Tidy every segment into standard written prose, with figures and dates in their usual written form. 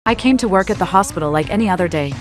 I came to work at the hospital like any other day.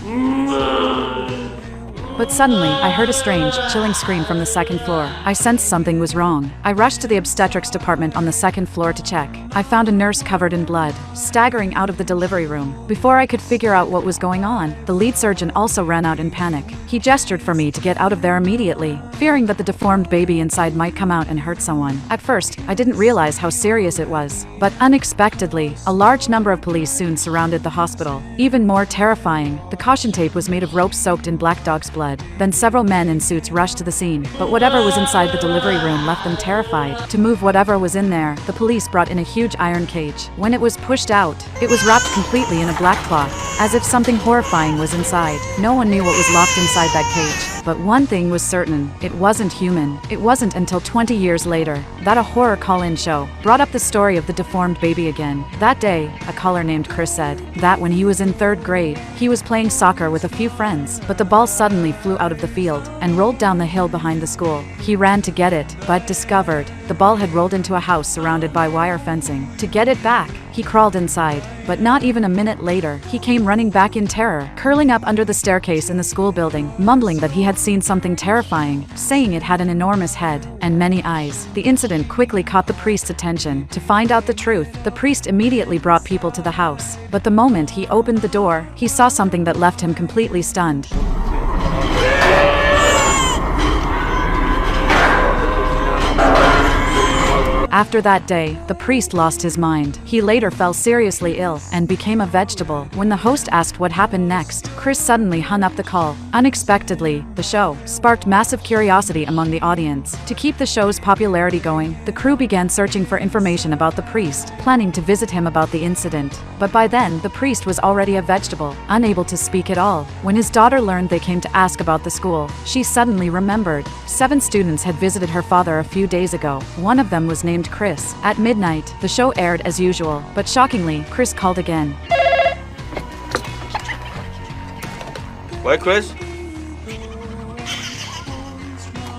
But suddenly, I heard a strange, chilling scream from the second floor. I sensed something was wrong. I rushed to the obstetrics department on the second floor to check. I found a nurse covered in blood, staggering out of the delivery room. Before I could figure out what was going on, the lead surgeon also ran out in panic. He gestured for me to get out of there immediately, fearing that the deformed baby inside might come out and hurt someone. At first, I didn't realize how serious it was. But unexpectedly, a large number of police soon surrounded the hospital. Even more terrifying, the caution tape was made of rope soaked in black dog's blood. Then several men in suits rushed to the scene, but whatever was inside the delivery room left them terrified. To move whatever was in there, the police brought in a huge iron cage. When it was pushed out, it was wrapped completely in a black cloth, as if something horrifying was inside. No one knew what was locked inside that cage. But one thing was certain, it wasn't human. It wasn't until 20 years later that a horror call-in show brought up the story of the deformed baby again. That day, a caller named Chris said that when he was in 3rd grade, he was playing soccer with a few friends, but the ball suddenly flew out of the field and rolled down the hill behind the school. He ran to get it, but discovered the ball had rolled into a house surrounded by wire fencing. To get it back, he crawled inside, but not even a minute later, he came running back in terror, curling up under the staircase in the school building, mumbling that he had seen something terrifying, saying it had an enormous head and many eyes. The incident quickly caught the priest's attention. To find out the truth, the priest immediately brought people to the house. But the moment he opened the door, he saw something that left him completely stunned. After that day, the priest lost his mind. He later fell seriously ill and became a vegetable. When the host asked what happened next, Chris suddenly hung up the call. Unexpectedly, the show sparked massive curiosity among the audience. To keep the show's popularity going, the crew began searching for information about the priest, planning to visit him about the incident. But by then, the priest was already a vegetable, unable to speak at all. When his daughter learned they came to ask about the school, she suddenly remembered. 7 students had visited her father a few days ago. One of them was named Chris. At midnight, the show aired as usual, but shockingly, Chris called again. Where, Chris?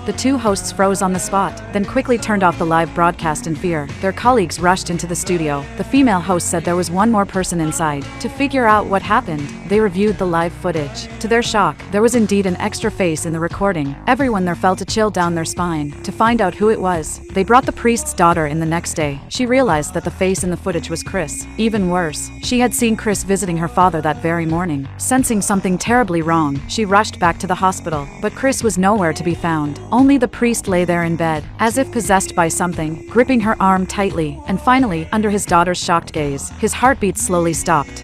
The 2 hosts froze on the spot, then quickly turned off the live broadcast in fear. Their colleagues rushed into the studio. The female host said there was one more person inside. To figure out what happened, they reviewed the live footage. To their shock, there was indeed an extra face in the recording. Everyone there felt a chill down their spine. To find out who it was, they brought the priest's daughter in the next day. She realized that the face in the footage was Chris. Even worse, she had seen Chris visiting her father that very morning. Sensing something terribly wrong, she rushed back to the hospital, but Chris was nowhere to be found. Only the priest lay there in bed, as if possessed by something, gripping her arm tightly, and finally, under his daughter's shocked gaze, his heartbeat slowly stopped.